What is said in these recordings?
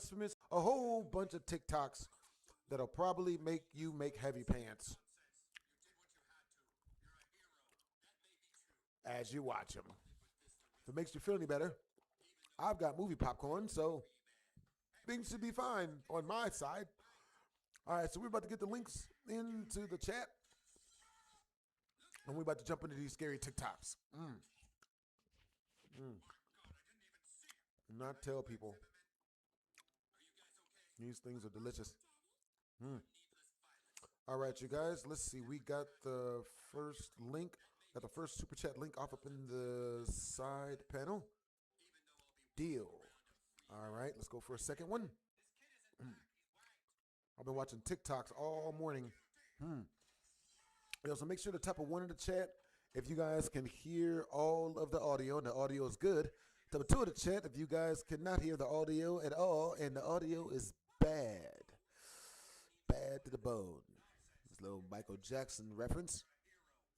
blasphemous, a whole bunch of TikToks that'll probably make you make heavy pants as you watch them. If it makes you feel any better, I've got movie popcorn, so things should be fine on my side. All right, so we're about to get the links into the chat, and we're about to jump into these scary TikToks. Not tell people. These things are delicious. All right, you guys, let's see. We got the first link, got the first super chat link off up in the side panel. Deal. All right, let's go for a second one. I've been watching TikToks all morning. So make sure to type a 1 in the chat if you guys can hear all of the audio, and the audio is good. Type a 2 in the chat if you guys cannot hear the audio at all, and the audio is bad. Bad to the bone. This little Michael Jackson reference.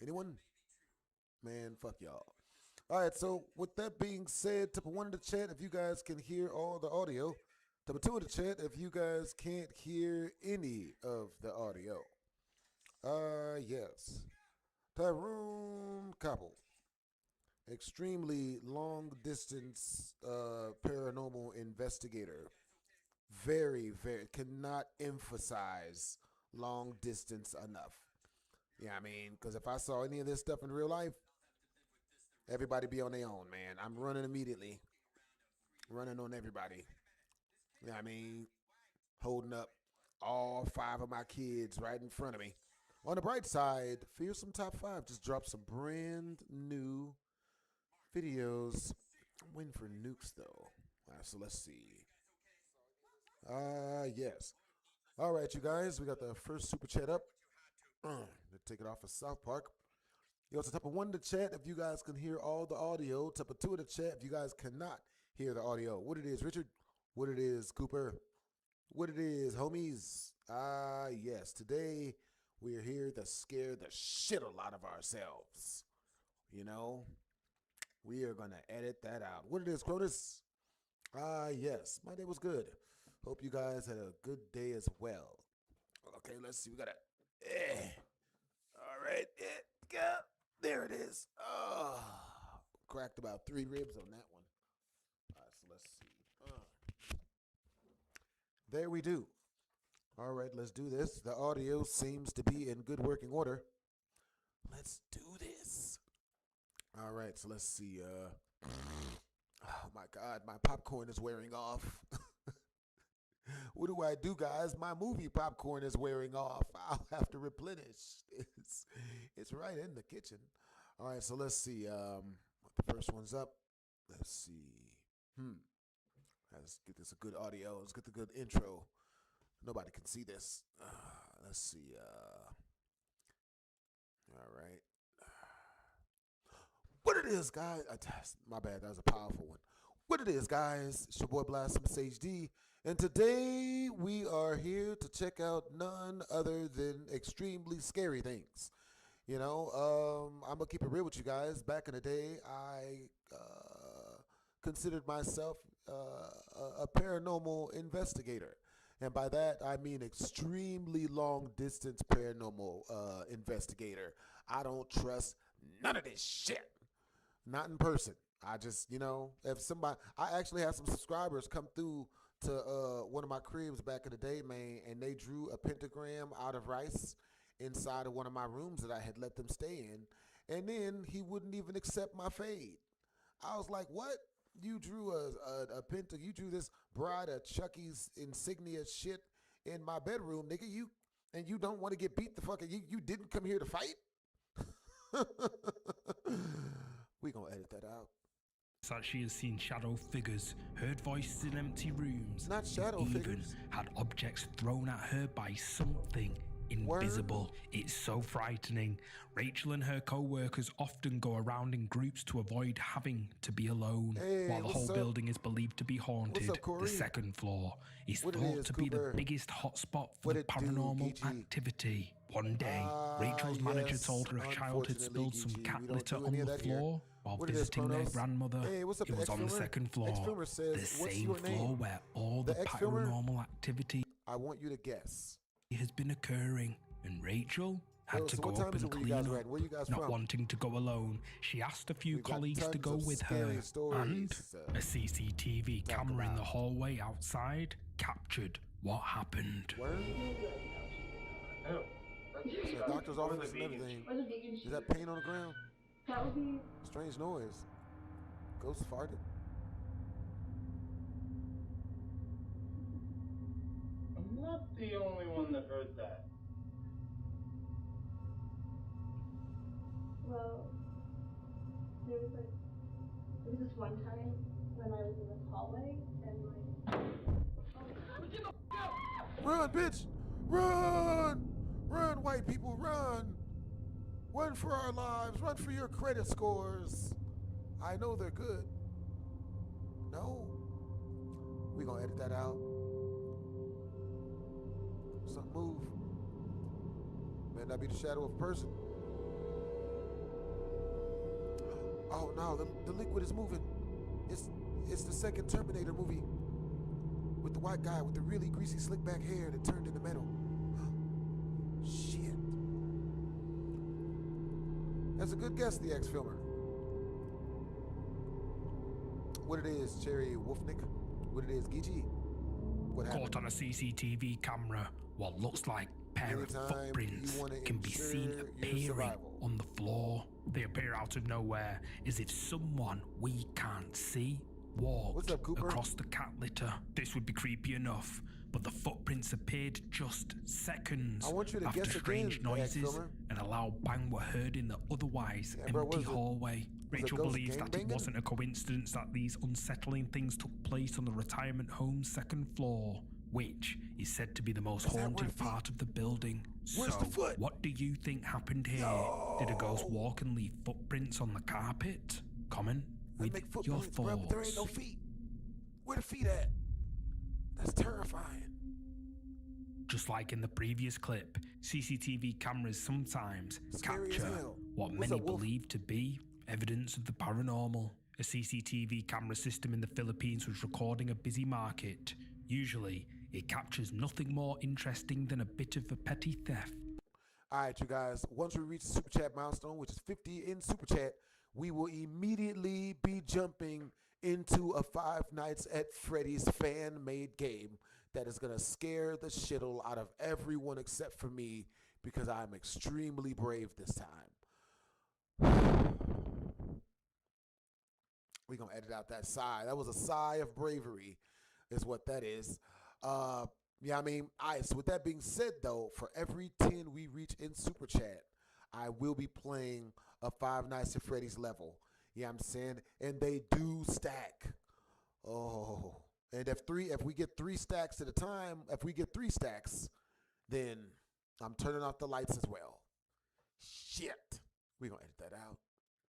Anyone? Man, fuck y'all. All right, so with that being said, type a 1 in the chat if you guys can hear all the audio. Type a 2 in the chat if you guys can't hear any of the audio. Yes. Tyrone Cobble. Extremely long distance paranormal investigator. Very, cannot emphasize long distance enough. Yeah, I mean, because if I saw any of this stuff in real life, everybody be on their own, man. I'm running immediately. Running on everybody. Yeah, I mean, holding up all 5 of my kids right in front of me. On the bright side, Fearsome Top 5 just dropped some brand new videos. I'm waiting for nukes, though. All right, so let's see. Yes. All right, you guys, we got the first super chat up. Take it off of South Park. You also type a 1 in the chat if you guys can hear all the audio. Type a 2 in the chat if you guys cannot hear the audio. What it is, Richard? What it is, Cooper? What it is, homies? Yes. Today we are here to scare the shit a lot of ourselves. You know, we are going to edit that out. What it is, Cronus? Yes. My day was good. Hope you guys had a good day as well. Okay, let's see. We got to... All right. Go. There it is. Oh, cracked about 3 ribs on that one. All right, so let's see. There we do. All right, let's do this. The audio seems to be in good working order. Let's do this. All right, so let's see. Oh my God, my popcorn is wearing off. What do I do, guys? My movie popcorn is wearing off. I'll have to replenish. It's right in the kitchen. All right, so let's see. The first one's up. Let's see. Let's get this a good audio. Let's get the good intro. Nobody can see this. Let's see. All right. What it is, guys. My bad. That was a powerful one. What it is, guys. It's your boy Blasphemous HD. And today we are here to check out none other than extremely scary things. You know, I'm going to keep it real with you guys. Back in the day, I considered myself a paranormal investigator. And by that, I mean extremely long-distance paranormal investigator. I don't trust none of this shit. Not in person. I just, you know, if somebody... I actually had some subscribers come through to one of my cribs back in the day, man, and they drew a pentagram out of rice inside of one of my rooms that I had let them stay in. And then he wouldn't even accept my fade. I was like, what? You drew a pentagram, you drew this Bride of Chucky's insignia shit in my bedroom, nigga. You don't want to get beat the fuck. You didn't come here to fight? We gonna edit that out. That she has seen shadow figures, heard voices in empty rooms, not shadow even figures, had objects thrown at her by something invisible. Word. It's so frightening. Rachel and her co-workers often go around in groups to avoid having to be alone. Hey, while the whole up? building is believed to be haunted, Up, the second floor is what thought is, to be Cooper? the biggest hotspot for What the it do, paranormal Geechee? activity. One day, Rachel's manager Yes, told her a child had unfortunately, spilled some Geechee, cat we don't litter do on any of the that here. floor while What it is, visiting their Kronos? grandmother. Hey, what's up, It was on the X-Filmer? second floor, X-Filmer says, the what's same your floor name? where all The the X-Filmer? paranormal activity I want you to guess. has been occurring, and Rachel had Yo, to so go what time up is and it where you clean guys are up. at? Where you guys Not from? wanting to go alone, she asked a few We've got colleagues to tons go of with scary her, stories and to a CCTV talk camera in the about. hallway outside captured what happened. Where? Oh, It's the doctor's office and everything. Or the vegan Is that shit. paint on the ground? That would be. Strange noise. Ghost farted. I'm not the only one that heard that. Well, there was this one time when I was in the hallway and Run, bitch! Run! Run, white people, run! Run for our lives. Run for your credit scores. I know they're good. No. We gonna edit that out. Something move. May not be the shadow of a person. Oh no, the liquid is moving. It's the second Terminator movie. With the white guy with the really greasy slick back hair that turned into metal. Shit. That's a good guess, the X-Filmer. What it is, Cherry Wolfnick? What it is, Geechee? What happened? Caught on a CCTV camera, what looks like a pair of Anytime footprints you wanna can be seen ensure your appearing survival. on the floor. They appear out of nowhere, as if someone we can't see walked What's up, Cooper? across the cat litter. This would be creepy enough, but the footprints appeared just seconds I want you to after guess strange again, noises X-Filmer. and a loud bang were heard in the otherwise Yeah, bro, empty was it- hallway. was it Rachel ghost believes that it gangbanging? wasn't a coincidence that these unsettling things took place on the retirement home's second floor, which is said to be the most Is that where haunted the feet- part of the building. Where's So, the foot? what do you think happened here? Did a ghost walk and leave footprints on the carpet? Comment They with make your footprints, bro, but there ain't no thoughts. feet. Where the feet at? That's terrifying. Just like in the previous clip, CCTV cameras sometimes Scary as capture hell. what What's many up, Wolf? believe to be evidence of the paranormal. A CCTV camera system in the Philippines was recording a busy market. Usually, it captures nothing more interesting than a bit of a petty theft. All right, you guys. Once we reach the super chat milestone, which is 50 in super chat, we will immediately be jumping into a Five Nights at Freddy's fan-made game that is gonna scare the shittle out of everyone except for me because I'm extremely brave this time. We're gonna edit out that sigh. That was a sigh of bravery, is what that is. Yeah, I mean, all right, so with that being said, though, for every 10 we reach in Super Chat, I will be playing a Five Nights at Freddy's level. Yeah, I'm saying, and they do stack. Oh, and if we get 3 stacks at a time, if we get 3 stacks, then I'm turning off the lights as well. Shit. We're going to edit that out.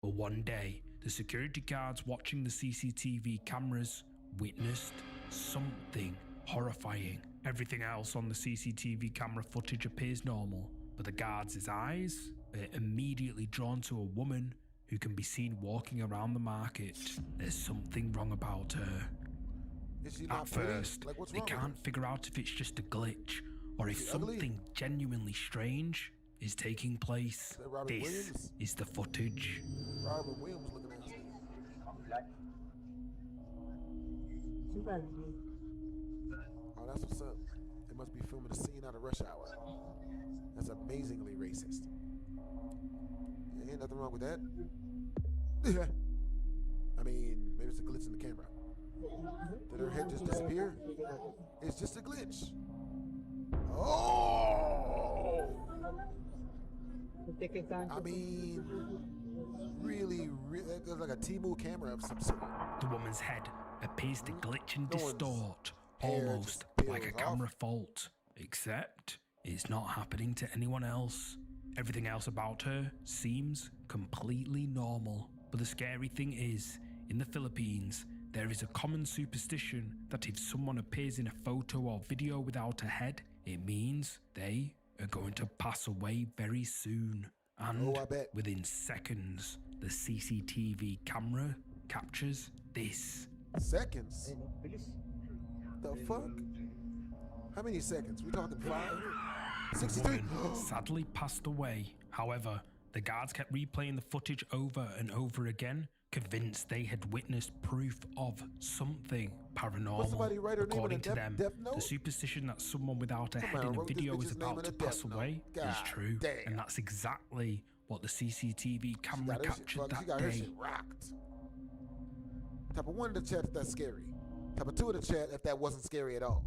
But one day, the security guards watching the CCTV cameras witnessed something horrifying. Everything else on the CCTV camera footage appears normal, but the guards' eyes are immediately drawn to a woman who can be seen walking around the market. There's something wrong about her. Is she not At pretty? first, Like, what's they wrong with her? can't figure out if it's just a glitch or if Is she ugly? something genuinely strange is taking place. that Robin This Williams? is the footage. Robin Williams looking at us. Oh, that's what's up. They must be filming a scene out of Rush Hour. That's amazingly racist. Ain't nothing wrong with that. I mean, maybe it's a glitch in the camera. Did her head just disappear? It's just a glitch. Oh! I mean, really, there's like a Temu camera of some sort. The woman's head appears to glitch and No one's distort, hair almost just like a peels camera off. fault. Except it's not happening to anyone else. Everything else about her seems completely normal. But the scary thing is, in the Philippines, there is a common superstition that if someone appears in a photo or video without a head, it means they are going to pass away very soon. And Oh, I bet. within seconds, the CCTV camera captures this. Seconds? The fuck? How many seconds? We talking 5? The 63? woman sadly passed away. However, the guards kept replaying the footage over and over again, convinced they had witnessed proof of something paranormal. somebody write her name in a According to them, death the note? superstition that someone without a head Somebody in a wrote this video is bitch's name about in to a death pass note. away is God true, damn. and that's exactly what the CCTV She camera got her shit captured fucked. She that got her day. shit rocked. Type of 1 in the chat if that's scary. Type of 2 in the chat if that wasn't scary at all.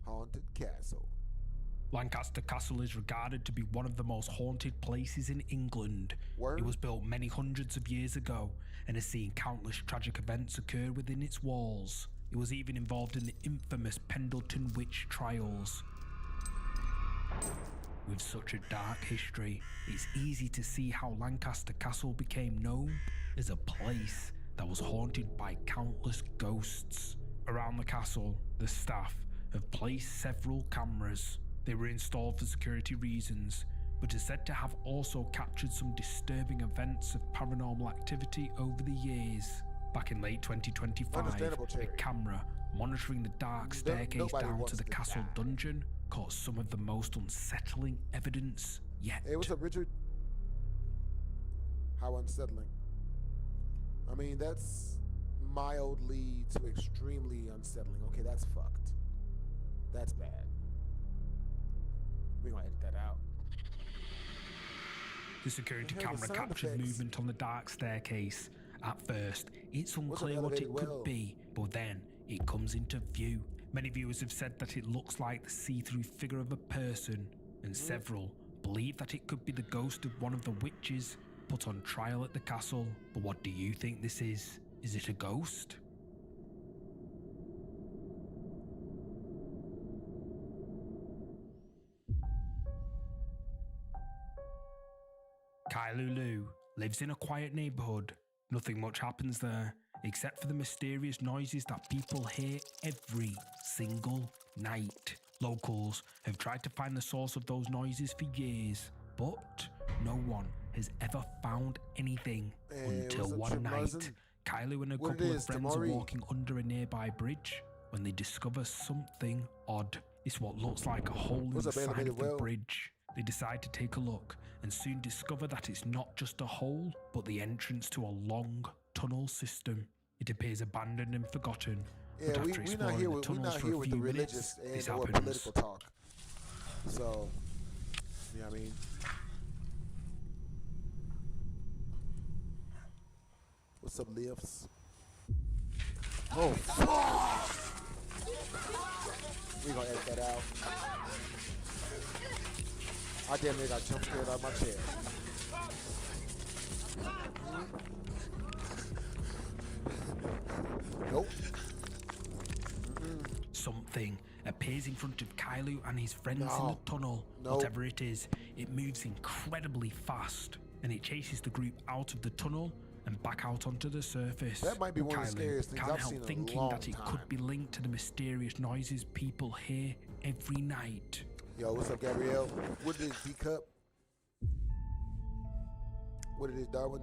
Haunted Castle. Lancaster Castle is regarded to be one of the most haunted places in England. Word? It was built many hundreds of years ago and has seen countless tragic events occur within its walls. It was even involved in the infamous Pendleton witch trials. With such a dark history, it's easy to see how Lancaster Castle became known as a place that was haunted by countless ghosts. Around the castle, the staff have placed several cameras. They were installed for security reasons, but are said to have also captured some disturbing events of paranormal activity over the years. Back in late 2025, Understandable, a Cherry. camera monitoring the dark staircase nobody down wants to the to castle die. dungeon caught some of the most unsettling evidence yet. Hey, what's up, Richard? How unsettling. I mean, that's mildly to extremely unsettling. Okay, that's fucked. That's bad. We're gonna edit that out. The security The hell with camera sound captured effects? movement on the dark staircase. At first, it's What's an unclear what it elevated could well? be, but then it comes into view. Many viewers have said that it looks like the see-through figure of a person, and several believe that it could be the ghost of one of the witches put on trial at the castle. But what do you think this is? Is it a ghost? Kailulu lives in a quiet neighborhood. Nothing much happens there, except for the mysterious noises that people hear every single night. Locals have tried to find the source of those noises for years, but no one has ever found anything until what's up, one Chip night. Larson? Kylo and a What it couple of is, friends are Tamari? walking under a nearby bridge when they discover something odd. It's what looks like a hole What's up, inside elevated of the well? bridge. They decide to take a look and soon discover that it's not just a hole, but the entrance to a long tunnel system. It appears abandoned and forgotten. Yeah, but we after not exploring here the with we tunnels not for here a with the few religious minutes, this and or happens. political talk. So, you know what I mean? What's up, lifts? Oh, fuck! We gonna edit that out. I damn near got jump scared out of my chair. Nope. Something appears in front of Kylo and his friends in the No. tunnel. Nope. Whatever it is, it moves incredibly fast, and it chases the group out of the tunnel and back out onto the surface. That might be one of the Kylo scariest things can't I've help seen in a thinking long that it time. could be linked to the mysterious noises people hear every night. Yo, what's up, Gabrielle? What it is, D-Cup? What it is, Darwin?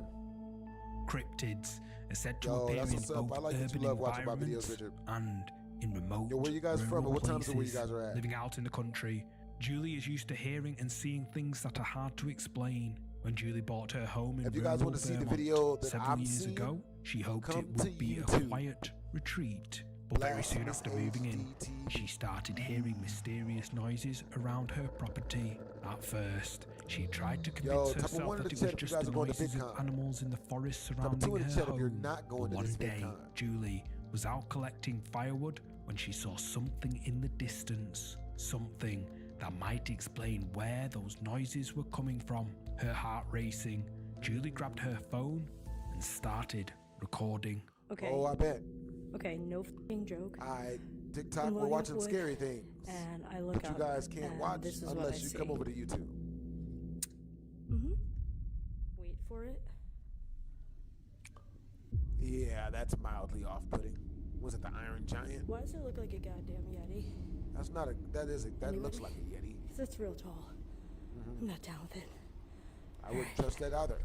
Cryptids are said to Yo, appear that's in what's up. both I like that you urban love watching my videos, environments Richard. and in remote, Yo, where you guys from, rural and what time is it where you places. guys are at? Living out in the country, Julie is used to hearing and seeing things that are hard to explain. When Julie bought her home in If you guys rural want to see the Vermont video that several I'm years seeing, ago, she hoped come it to would be a YouTube. quiet retreat. But very soon Blasphemous after moving in, HDTV. she started hearing mysterious noises around her property. At first, she tried to convince type of herself one in that the it chat was if you just guys the are going to noises of VidCon. animals in the forest of surrounding two in her the chat if you're home. not going But to one this day, VidCon. Julie was out collecting firewood when she saw something in the distance. Something that might explain where those noises were coming from. Her heart racing, Julie grabbed her phone and started recording. Okay. Oh, I bet. Okay, no f***ing joke. TikTok, I'm we're looking watching for- scary things. And I look But you up, guys can't and watch this is what I unless you come see. over to YouTube. Wait for it. Yeah, that's mildly off-putting. Was it the Iron Giant? Why does it look like a goddamn Yeti? That's not a. That is a. That looks like Anybody? a Yeti. Because it's real tall. I'm not down with it. I wouldn't trust that either.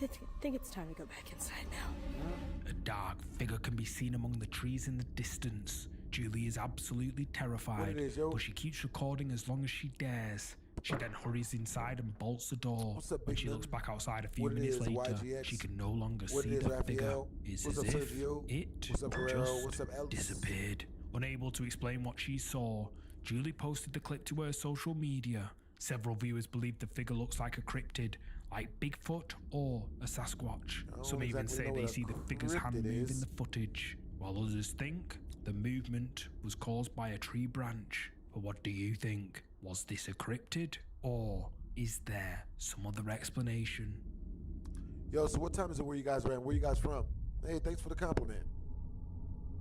think it's time to go back inside now. A dark figure can be seen among the trees in the distance. Julie is absolutely terrified, yo? but she keeps recording as long as she dares. She then hurries inside and bolts the door. What's up, When big she man? looks back outside a few What it minutes is, later, YGX? she can no longer What see it is, the figure. Raphael? It's What's as up, if Sergio? it What's up, Herrero? just What's up, Elvis? disappeared. Unable to explain what she saw, Julie posted the clip to her social media. Several viewers believe the figure looks like a cryptid, like Bigfoot or a Sasquatch. I don't Some even exactly say know they what a see the figure's hand cryptid move in is. the footage, while others think the movement was caused by a tree branch. But what do you think? Was this a cryptid, or is there some other explanation? Yo, so what time is it where you guys are at? Where you guys from? Hey, thanks for the compliment.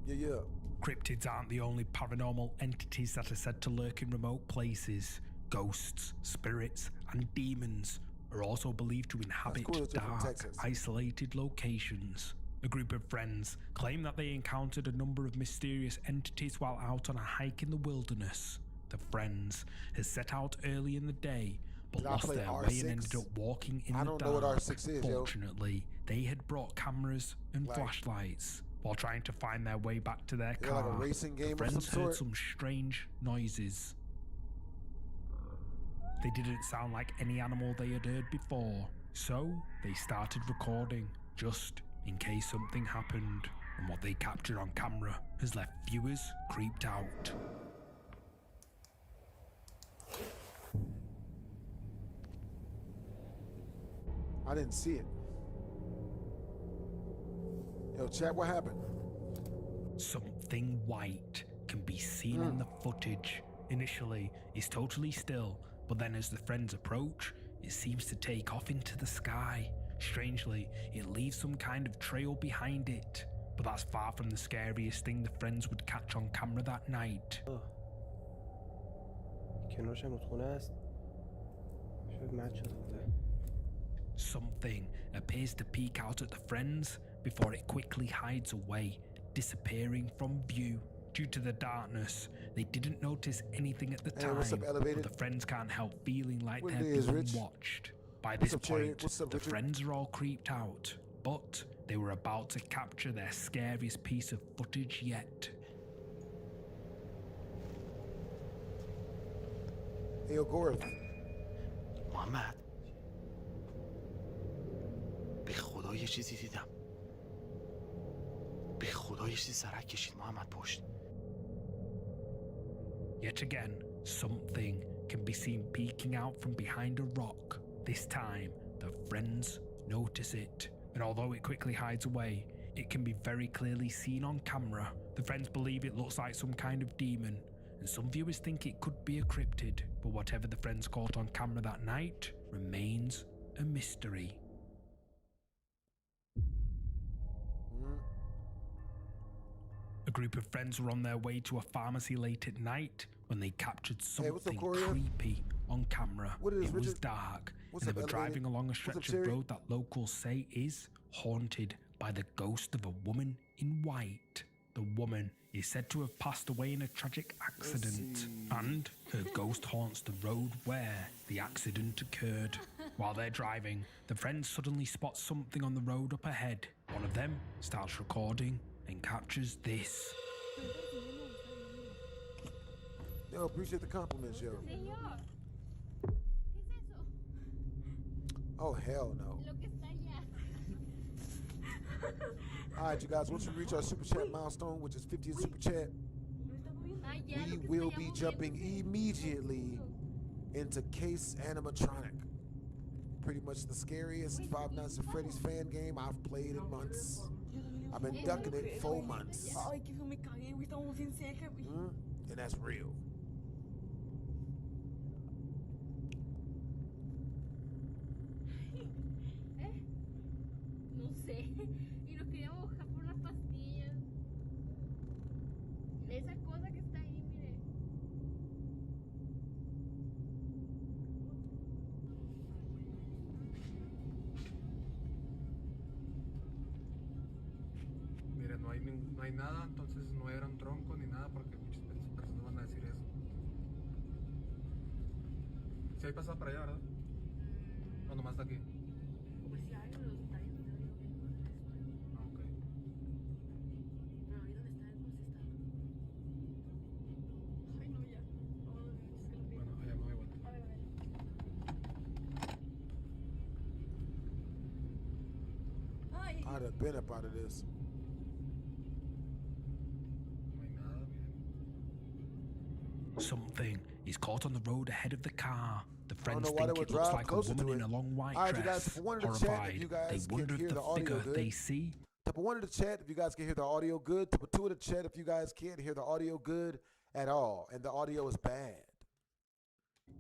Yeah. Cryptids aren't the only paranormal entities that are said to lurk in remote places. Ghosts, spirits, and demons are also believed to inhabit cool that you're from dark, Texas. isolated locations. A group of friends claim that they encountered a number of mysterious entities while out on a hike in the wilderness. The friends had set out early in the day, but Did I lost play their way R6? and ended up walking in I the don't dark. know what R6 is, yo. Fortunately, they had brought cameras and Like- flashlights. While trying to find their way back to their Is it car, like a racing game the of friends some heard sort? some strange noises. They didn't sound like any animal they had heard before, so they started recording, just in case something happened. And what they captured on camera has left viewers creeped out. I didn't see it. Yo, chat, what happened? Something white can be seen in the footage. Initially, it's totally still, but then as the friends approach, it seems to take off into the sky. Strangely, it leaves some kind of trail behind it. But that's far from the scariest thing the friends would catch on camera that night. کنارش هم رودخونه است. شاید مچ شده بوده. Something appears to peek out at the friends before it quickly hides away, disappearing from view. Due to the darkness, they didn't notice anything at the Hey, time, what's up, Elevated? but the friends can't help feeling like What they're it is, being Rich? watched. By What's this up, Cherry? point, What's up, the Richard? friends are all creeped out, but they were about to capture their scariest piece of footage yet. Hey, yo, Gorth. محمد به خدا یه چیزی دیدم. به خدا یه چیزی سرک کشید محمد پشت. Yet again, something can be seen peeking out from behind a rock. This time, the friends notice it, and although it quickly hides away, it can be very clearly seen on camera. The friends believe it looks like some kind of demon, and some viewers think it could be a cryptid, but whatever the friends caught on camera that night remains a mystery. A group of friends were on their way to a pharmacy late at night when they captured Hey, what's up, something Corey? creepy on camera. What is It was Richard? dark, What's and up, they were Elevated? driving along a What's up, stretch Cherry? of road that locals say is haunted by the ghost of a woman in white. The woman is said to have passed away in a tragic accident, and her ghost haunts the road where the accident occurred. While they're driving, the friends suddenly spot something on the road up ahead. One of them starts recording and captures this. Yo, appreciate the compliments, yo. Señor, ¿qué es eso? Oh, hell no. Lo que está allá. All right, you guys, once we reach our super chat milestone, which is 50th super chat, Allá, we lo que está will allá be moviéndose. jumping immediately into Case Animatronic. Pretty much the scariest Five Nights at Freddy's fan game I've played in months. I've been ducking it 4 months. Ay, que me cagué, güey. Estamos bien cerca, güey. And that's real. ¿Eh? No sé. Y nos queríamos bajar por unas pastillas. Esa cosa que está ahí, mire. Mira, no hay nada, entonces no era un tronco ni nada porque muchas personas van a decir eso. Si hay pasado para allá, ¿verdad? O nomás está aquí. Pues sí, hay, pero está I'd have been up out of this. No hay nada, miren. Something is caught on the road ahead of the car. The I don't friends know why they think would it looks drive like a closer to woman in it. a long white All right, you guys, dress. if I wanted to chat, if Horrified, you they guys can wonder hear if the the audio figure good. they see Type of 1 in the chat if you guys can hear the audio good. Type of 2 in the chat if you guys can't hear the audio good at all, and the audio is bad.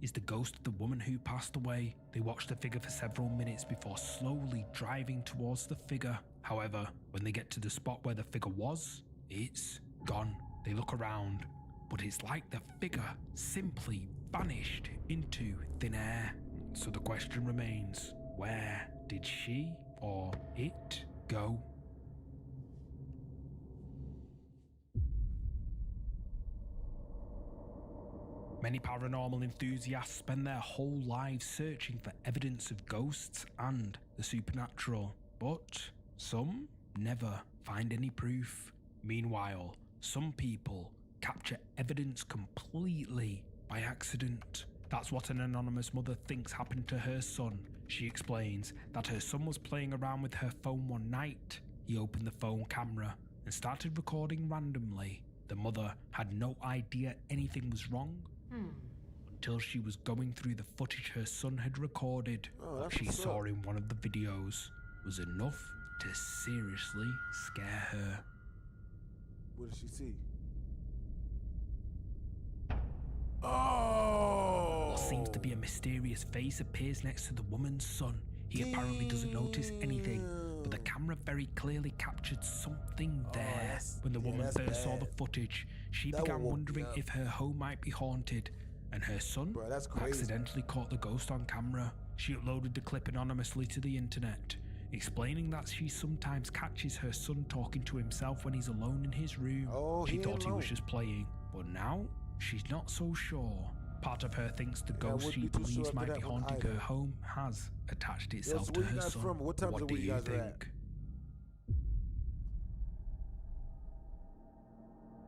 is the ghost of the woman who passed away. They watch the figure for several minutes before slowly driving towards the figure. However, when they get to the spot where the figure was, it's gone. They look around, but it's like the figure simply vanished into thin air. So the question remains, where did she or it go? Many paranormal enthusiasts spend their whole lives searching for evidence of ghosts and the supernatural, but some never find any proof. Meanwhile, some people capture evidence completely by accident. That's what an anonymous mother thinks happened to her son. She explains that her son was playing around with her phone one night. He opened the phone camera and started recording randomly. The mother had no idea anything was wrong until she was going through the footage her son had recorded. What she saw in one of the videos was enough to seriously scare her. What did she see? Oh! What seems to be a mysterious face appears next to the woman's son. He apparently doesn't notice anything, but the camera very clearly captured something there. When the woman first saw the footage, she began wondering if her home might be haunted, and her son accidentally caught the ghost on camera. She uploaded the clip anonymously to the internet, explaining that she sometimes catches her son talking to himself when he's alone in his room. She thought he was just playing, but now she's not so sure. Part of her thinks the ghost she believes might be haunting her home has attached itself to her son. What time What of do the week you you guys are at? think?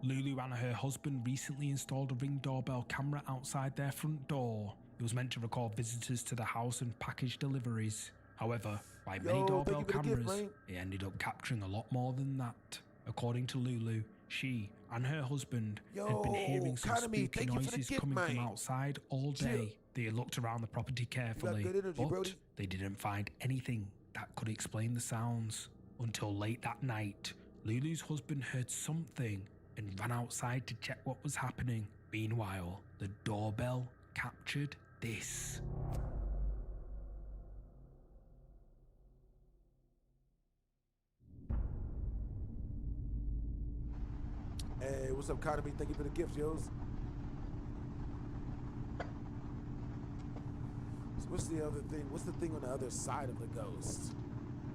Lulu and her husband recently installed a Ring doorbell camera outside their front door. It was meant to record visitors to the house and package deliveries. However, like many doorbell cameras, it ended up capturing a lot more than that. According to Lulu, she and her husband had been hearing some spooky noises coming from outside all day. They had looked around the property carefully, but they didn't find anything that could explain the sounds. Until late that night, Lulu's husband heard something and ran outside to check what was happening. Meanwhile, the doorbell captured this. Hey, what's up, Economy? Thank you for the gift, Yos. So what's the other thing? What's the thing on the other side of the ghost?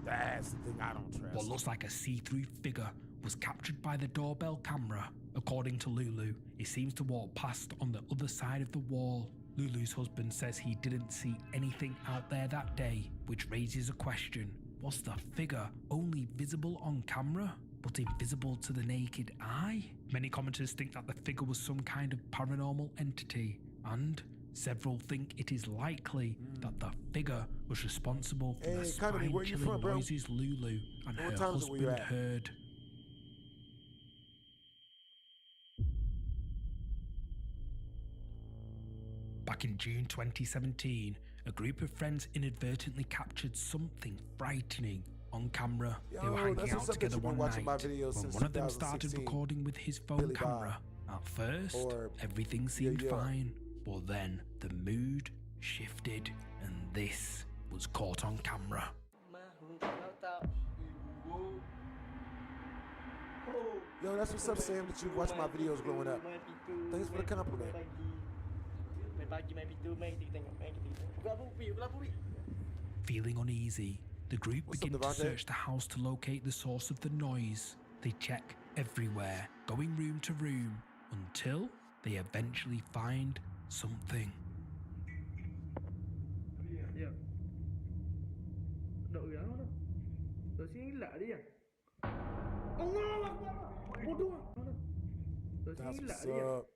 That's the thing I don't trust. What looks like a see-through figure was captured by the doorbell camera. According to Lulu, it seems to walk past on the other side of the wall. Lulu's husband says he didn't see anything out there that day, which raises a question. Was the figure only visible on camera, but invisible to the naked eye? Many commenters think that the figure was some kind of paranormal entity, and several think it is likely that the figure was responsible for the spine-chilling noises Lulu and her husband heard. Back in June 2017, a group of friends inadvertently captured something frightening on camera. They were hanging out together one night when one of them started recording with his phone camera. At first, everything seemed fine, but then the mood shifted and this was caught on camera. Yo, that's what's up, Sam, that you've watched my videos growing up. Thanks for the compliment. Feeling uneasy, the group begin to search the house to locate the source of the noise. They check everywhere, going room to room, until they eventually find something. That's what's up.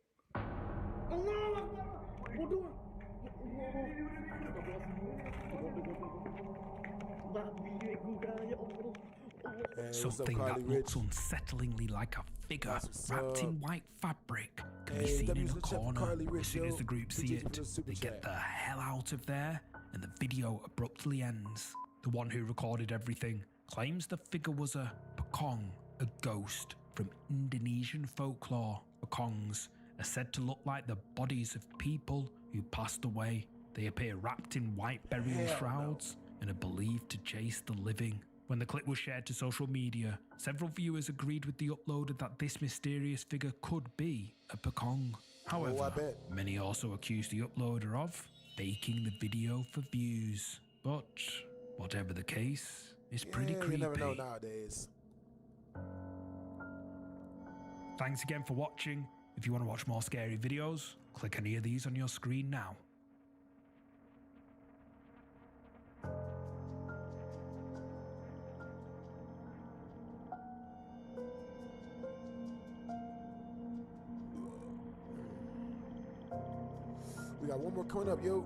Hey, what's up, Something Carly that Rich? looks unsettlingly like a figure That's what's wrapped up. in white fabric can be Hey, seen in W's a in the chat for corner. Carly Rich, As soon as yo. the group see Appreciate you it, for the super they get chat. the hell out of there, and the video abruptly ends. The one who recorded everything claims the figure was a pocong, a ghost from Indonesian folklore. Pocongs are said to look like the bodies of people who passed away. They appear wrapped in white burial Hell no. shrouds and are believed to chase the living. When the clip was shared to social media, several viewers agreed with the uploader that this mysterious figure could be a pocong. However, bet. many also accused the uploader of faking the video for views. But whatever the case, it's pretty Yeah, creepy. you never know nowadays. Thanks again for watching. If you want to watch more scary videos, click any of these on your screen now. We got one more coming up, yo.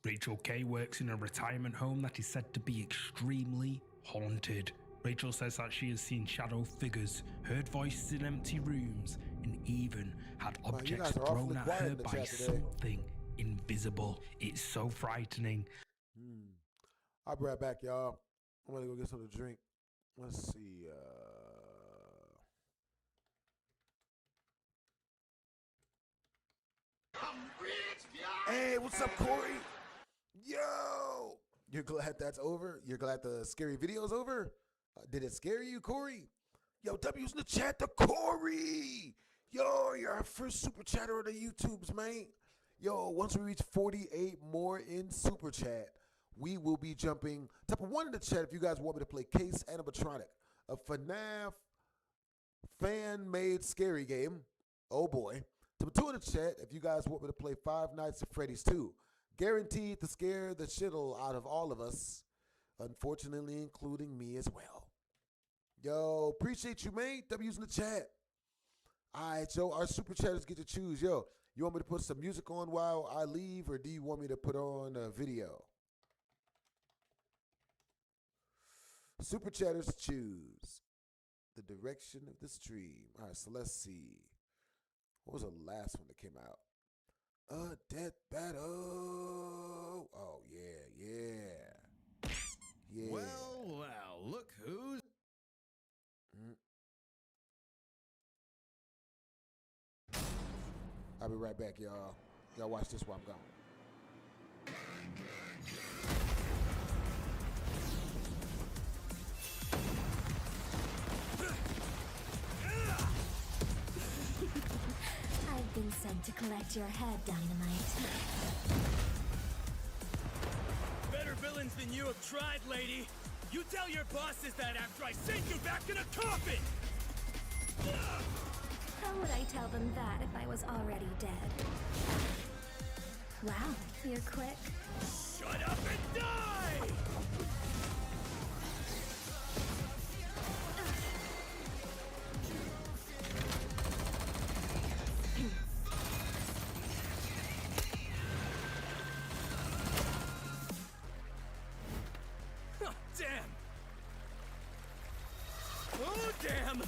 Rachel Kay works in a retirement home that is said to be extremely haunted. Rachel says that she has seen shadow figures, heard voices in empty rooms, and even had you objects guys are thrown awfully at quiet her in the by chat today. something invisible. It's so frightening. I'll be right back, y'all. I'm gonna go get something to drink. Let's see. Hey, what's up, Corey? Yo, you're glad that's over? You're glad the scary video's over? Did it scare you, Corey? Yo, W's in the chat to Corey. Yo, you're our first super chatter on the YouTubes, man. Yo, once we reach 48 more in super chat, we will be jumping. Type of 1 in the chat if you guys want me to play Case Animatronic, a FNAF fan-made scary game. Oh boy. Type of 2 in the chat if you guys want me to play Five Nights at Freddy's 2. Guaranteed to scare the shittle out of all of us, unfortunately including me as well. Yo, appreciate you, mate. W's in the chat. All right, yo, our super chatters get to choose. Yo, you want me to put some music on while I leave, or do you want me to put on a video? Super chatters choose the direction of the stream. All right, so let's see. What was the last one that came out? Death Battle. Oh, yeah. Yeah. Well, look who's... I'll be right back, y'all. Y'all watch this while I'm gone. I've been sent to collect your head, Dynamite. Better villains than you have tried, lady. You tell your bosses that after I send you back in a coffin! How would I tell them that if I was already dead? Wow, you're quick. Shut up and die! Oh, damn! Oh, damn!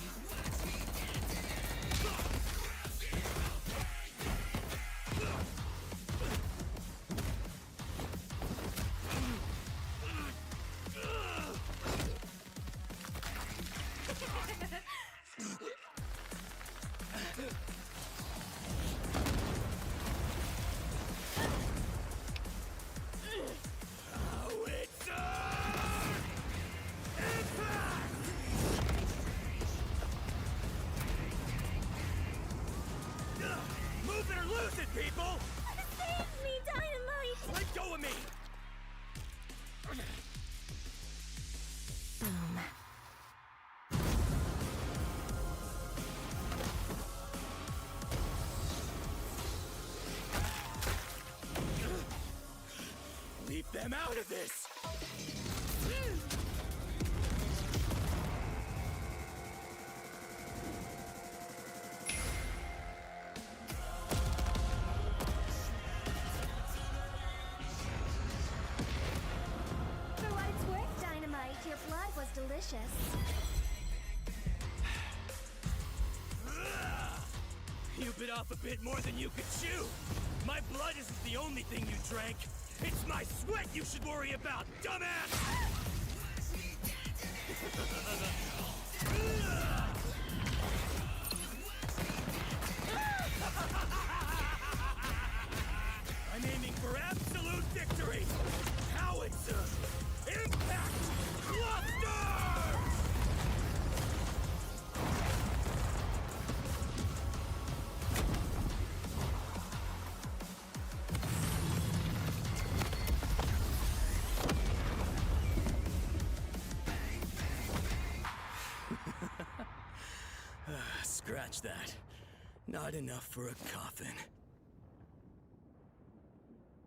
Move it or lose it, people! Save me, Dynamite! Let go of me! Boom. Leave them out of this! was delicious. You bit off a bit more than you could chew. My blood isn't the only thing you drank. It's my sweat you should worry about, dumbass! I'm aiming for absolute victory! Howitzer! Impact! Cluster! Scratch that. Not enough for a coffin.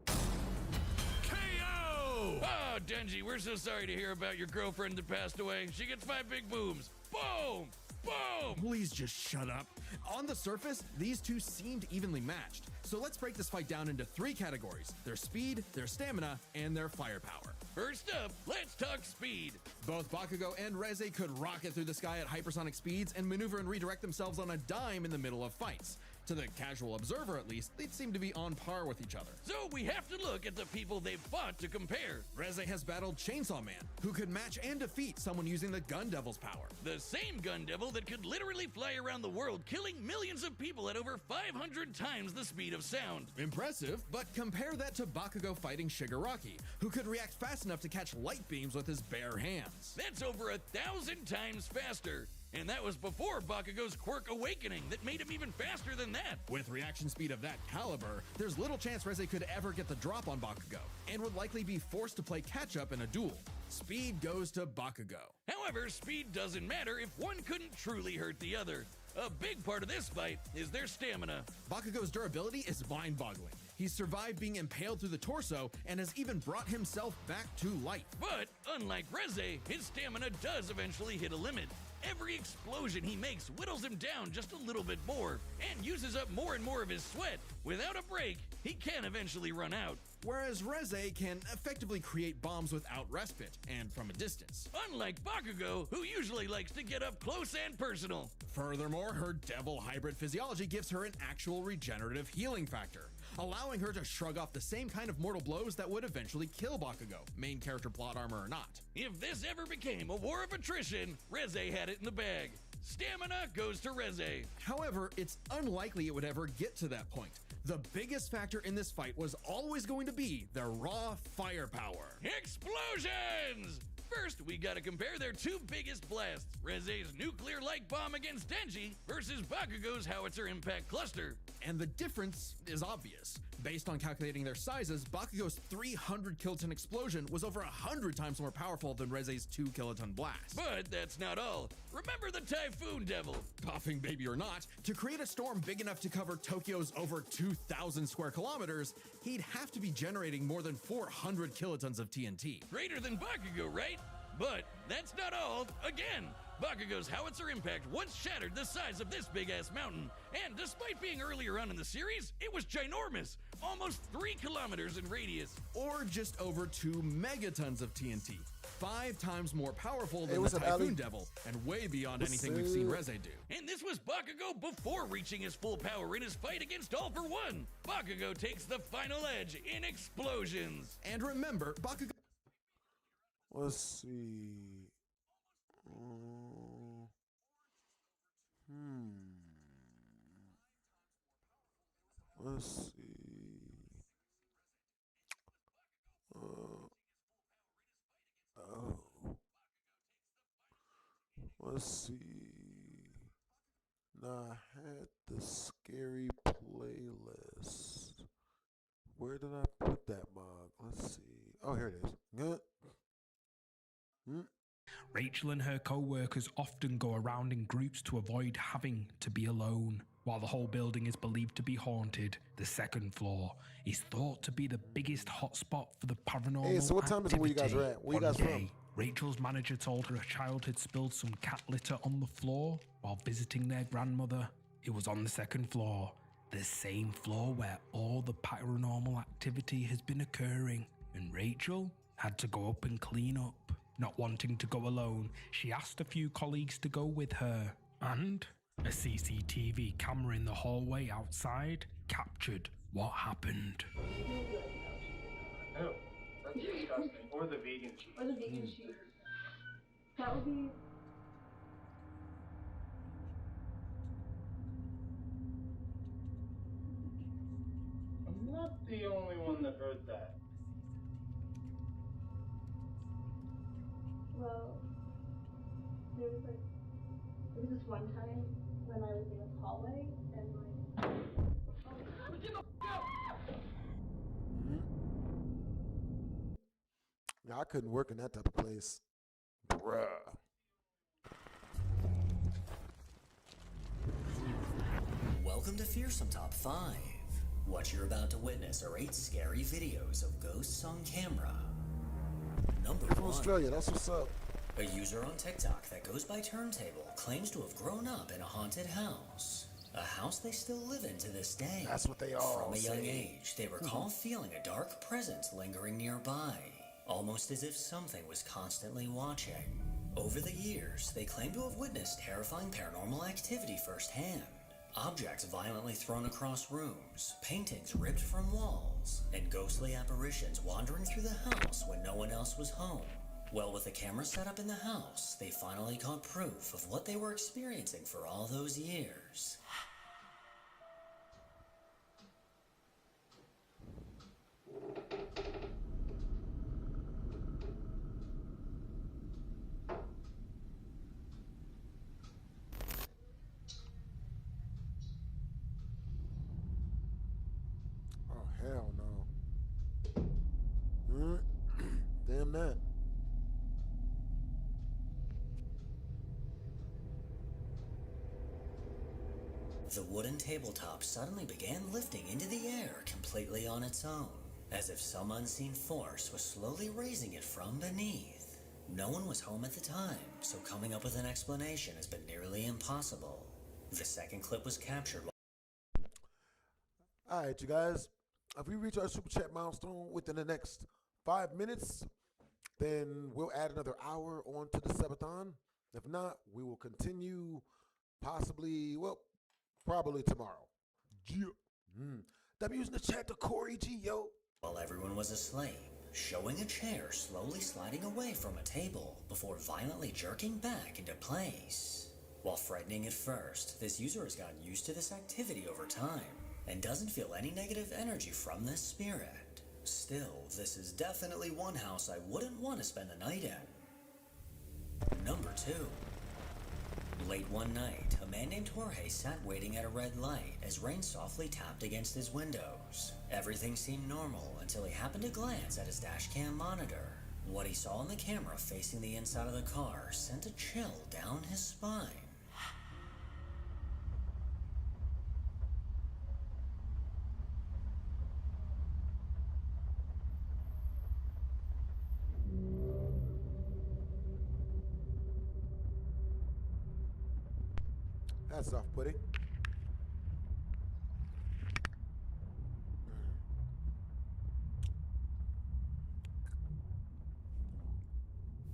KO! Oh, Denji, we're so sorry to hear about your girlfriend that passed away. She gets 5 big booms. Boom! Boom! Please just shut up. On the surface, these two seemed evenly matched. So let's break this fight down into 3 categories: their speed, their stamina, and their firepower. First up, let's talk speed. Both Bakugo and Reze could rocket through the sky at hypersonic speeds and maneuver and redirect themselves on a dime in the middle of fights. To the casual observer, at least, they'd seem to be on par with each other. So we have to look at the people they've fought to compare. Reze has battled Chainsaw Man, who could match and defeat someone using the Gun Devil's power. The same Gun Devil that could literally fly around the world, killing millions of people at over 500 times the speed of sound. Impressive, but compare that to Bakugo fighting Shigaraki, who could react fast enough to catch light beams with his bare hands. That's over 1,000 times faster. And that was before Bakugo's Quirk Awakening that made him even faster than that. With reaction speed of that caliber, there's little chance Reze could ever get the drop on Bakugo, and would likely be forced to play catch-up in a duel. Speed goes to Bakugo. However, speed doesn't matter if one couldn't truly hurt the other. A big part of this fight is their stamina. Bakugo's durability is mind-boggling. He's survived being impaled through the torso and has even brought himself back to life. But, unlike Reze, his stamina does eventually hit a limit. Every explosion he makes whittles him down just a little bit more and uses up more and more of his sweat. Without a break, he can eventually run out. Whereas Reze can effectively create bombs without respite and from a distance. Unlike Bakugo, who usually likes to get up close and personal. Furthermore, her devil hybrid physiology gives her an actual regenerative healing factor, allowing her to shrug off the same kind of mortal blows that would eventually kill Bakugo, main character plot armor or not. If this ever became a war of attrition, Reze had it in the bag. Stamina goes to Reze. However, it's unlikely it would ever get to that point. The biggest factor in this fight was always going to be their raw firepower. Explosions! First, we gotta compare their 2 biggest blasts, Reze's nuclear light bomb against Denji versus Bakugo's howitzer impact cluster. And the difference is obvious. Based on calculating their sizes, Bakugo's 300 kiloton explosion was over 100 times more powerful than Reze's 2 kiloton blast. But that's not all. Remember the Typhoon Devil? Coughing baby or not, to create a storm big enough to cover Tokyo's over 2,000 square kilometers, he'd have to be generating more than 400 kilotons of TNT. Greater than Bakugo, right? But that's not all. Again, Bakugo's howitzer impact once shattered the size of this big-ass mountain, and despite being earlier on in the series, it was ginormous, almost 3 kilometers in radius. Or just over 2 megatons of TNT, 5 times more powerful than Hey, the Typhoon Devil, and way beyond anything we've seen Reze do. And this was Bakugo before reaching his full power in his fight against All for One. Bakugo takes the final edge in explosions. And remember, Bakugo... Let's see. Let's see. Let's see. Now I had the scary playlist. Where did I put that mug? Let's see. Oh, here it is. Good. Rachel and her co-workers often go around in groups to avoid having to be alone. While the whole building is believed to be haunted, the second floor is thought to be the biggest hotspot for the paranormal Hey, so what time is it where you guys are at? Where you guys from? Rachel's manager told her a child had spilled some cat litter on the floor while visiting their grandmother. It was on the second floor, the same floor where all the paranormal activity has been occurring, and Rachel had to go up and clean up. Not wanting to go alone, she asked a few colleagues to go with her, and a CCTV camera in the hallway outside captured what happened. No, that's disgusting. Or the vegan cheese. Or the vegan cheese. That would be. I'm not the only one that heard that. Well, there was this one time when I was in this hallway and like. Yeah, I couldn't work in that type of place. Bruh. Welcome to Fearsome Top 5. What you're about to witness are 8 scary videos of ghosts on camera. Number You're from 1. Australia, that's what's up. A user on TikTok that goes by Turntable claims to have grown up in a haunted house. A house they still live in to this day. That's what they all From a young say. age, they recall feeling a dark presence lingering nearby, almost as if something was constantly watching. Over the years, they claim to have witnessed terrifying paranormal activity firsthand. Objects violently thrown across rooms, paintings ripped from walls, and ghostly apparitions wandering through the house when no one else was home. Well, with a camera set up in the house, they finally caught proof of what they were experiencing for all those years. Oh, hell no. Damn that. The wooden tabletop suddenly began lifting into the air completely on its own, as if some unseen force was slowly raising it from beneath. No one was home at the time, so coming up with an explanation has been nearly impossible. The second clip was captured while All right, you guys. If we reach our super chat milestone within the next 5 minutes, then we'll add another hour onto the subathon. If not, we will continue possibly, well, probably tomorrow. Yeah. W using the chat to Corey G, yo. while everyone was asleep, showing a chair slowly sliding away from a table before violently jerking back into place. While frightening at first, this user has gotten used to this activity over time and doesn't feel any negative energy from this spirit. Still, this is definitely one house I wouldn't want to spend the night in. Number 2. Late one night, a man named Jorge sat waiting at a red light as rain softly tapped against his windows. Everything seemed normal until he happened to glance at his dashcam monitor. What he saw on the camera facing the inside of the car sent a chill down his spine. That's off-putting.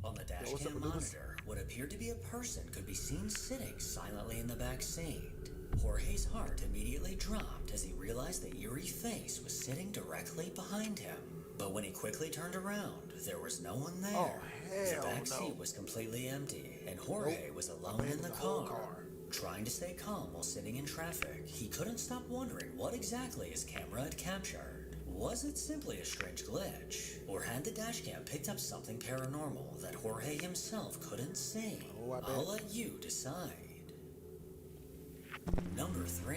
On the dashcam monitor, what appeared to be a person could be seen sitting silently in the back seat. Jorge's heart immediately dropped as he realized the eerie face was sitting directly behind him. But when he quickly turned around, there was no one there. Oh, The hell back no. seat was completely empty, and Jorge was alone in the whole car. Trying to stay calm while sitting in traffic, he couldn't stop wondering what exactly his camera had captured. Was it simply a strange glitch? Or had the dashcam picked up something paranormal that Jorge himself couldn't see? Oh, I bet. I'll let you decide. Number 3.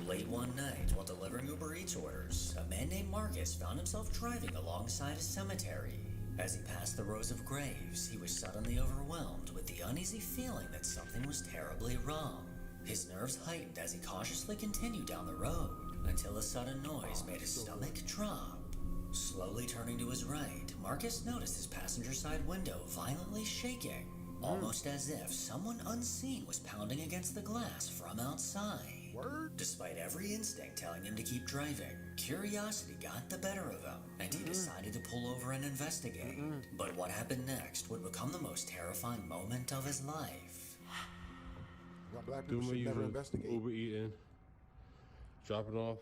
Late one night, while delivering Uber Eats orders, a man named Marcus found himself driving alongside a cemetery. As he passed the rows of graves, he was suddenly overwhelmed with the uneasy feeling that something was terribly wrong. His nerves heightened as he cautiously continued down the road, until a sudden noise made his stomach drop. Slowly turning to his right, Marcus noticed his passenger side window violently shaking, almost as if someone unseen was pounding against the glass from outside. Despite every instinct telling him to keep driving, Curiosity got the better of him, and he decided to pull over and investigate. But what happened next would become the most terrifying moment of his life. Why black people should never investigate. Uber eating, dropping off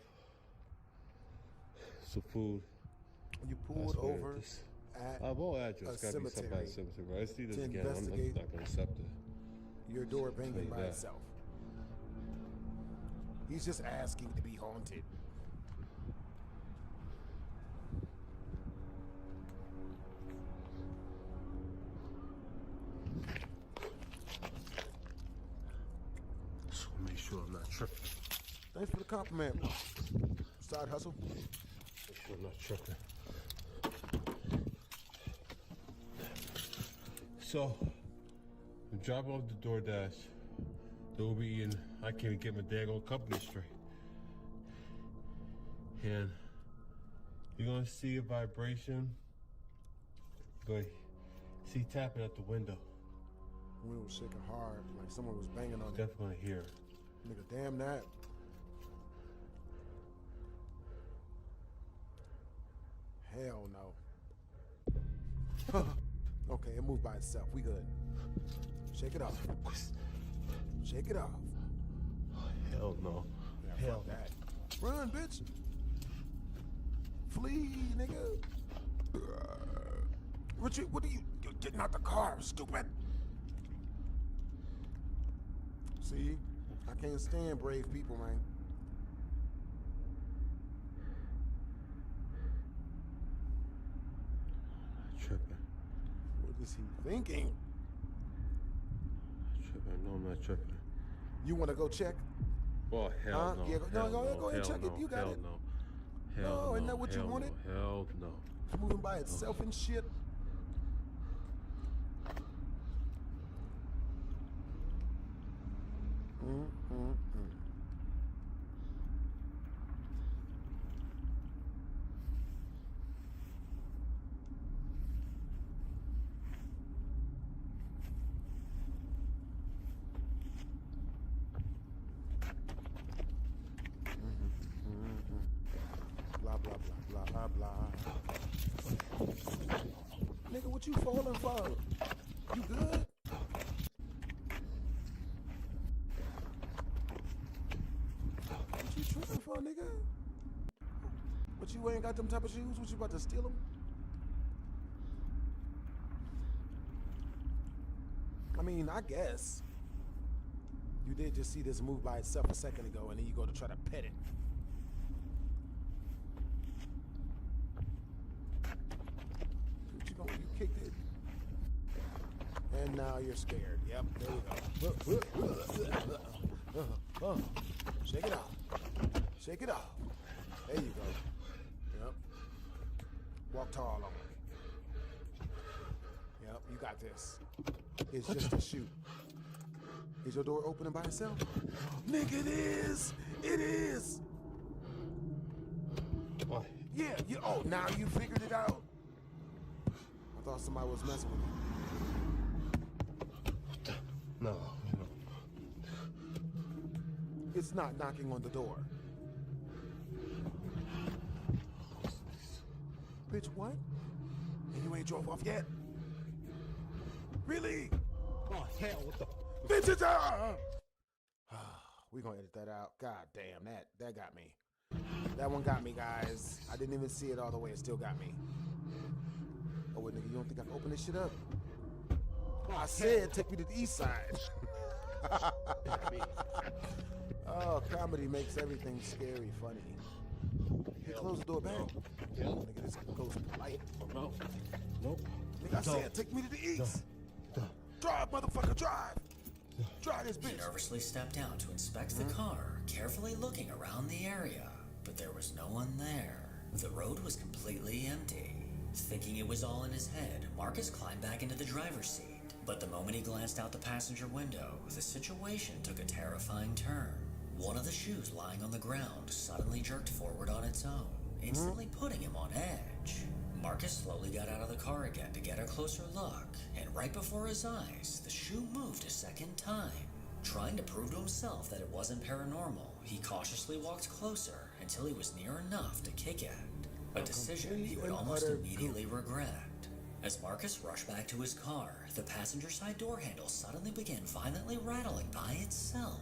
some food. You pulled over at I won't address. a Gotta be some bad cemetery cemetery. I see this to again. I'm investigate not gonna accept it. your door banging by that. itself. He's just asking to be haunted. So make sure I'm not tripping. Thanks for the compliment. Side hustle. Make sure I'm not tripping. So, I'm dropping off the DoorDash. The Uber eating. I can't even get my daggone company straight. And you're gonna see a vibration, but see tapping at the window. Window was shaking hard, like someone was banging on it. Definitely here. Nigga, damn that. Hell no. Okay, it moved by itself. We good. Shake it off. Shake it off. Hell no. Yeah, fuck that. Run, bitch. Flee, nigga. Richard, what are you? You're getting out the car, stupid. See? I can't stand brave people, man. Tripping. What is he thinking? Tripping. No, I'm not tripping. You want to go check? Oh, hell no. Yeah, Hell go ahead and hell check it. no, You got hell it. No. Hell No, no. isn't that what you hell wanted? No, hell no. It's moving by itself and shit. Blah, blah, blah, blah, blah, blah. Nigga, what you falling for? You good? What you tripping for, nigga? What, you ain't got them type of shoes? What, you about to steal them? I mean, I guess. You did just see this move by itself a second ago, and then you go to try to pet it. What you gonna, you kicked it. And now you're scared. Yep, there you go. Shake it off. Shake it off. There you go. Yep. Walk tall on it. Yep, you got this. It's just a shoot. Is your door opening by itself? Nigga, it is! It is! What? Yeah, oh, now you figured it out? I thought somebody was messing with you. No. It's not knocking on the door. Bitch, what? And you ain't drove off yet? Really? Oh, hell, what the? Bitches! We gonna edit that out. God damn, that got me. That one got me, guys. I didn't even see it all the way. It still got me. Oh, wait, nigga, you don't think I can open this shit up? I said take me to the east side. Oh, comedy makes everything scary funny. You close the door back. No. Nigga, this goes polite. No. Nope. Nigga, I said take me to the east. Drive, motherfucker, drive. Drive this He bitch. nervously stepped out to inspect the car, carefully looking around the area, but there was no one there. The road was completely empty. Thinking it was all in his head, Marcus climbed back into the driver's seat. But the moment he glanced out the passenger window, the situation took a terrifying turn. One of the shoes lying on the ground suddenly jerked forward on its own, instantly putting him on edge. Marcus slowly got out of the car again to get a closer look, and right before his eyes, the shoe moved a second time. Trying to prove to himself that it wasn't paranormal, he cautiously walked closer until he was near enough to kick it. A decision he would and almost utter immediately regret. As Marcus rushed back to his car, the passenger side door handle suddenly began violently rattling by itself,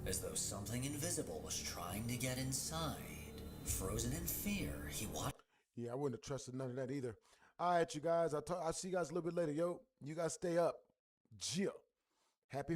as though something invisible was trying to get inside. Frozen in fear, he watched. Yeah, I wouldn't have trusted none of that either. All right, you guys. I'll see you guys a little bit later. Yo, you guys stay up. Jill. Happy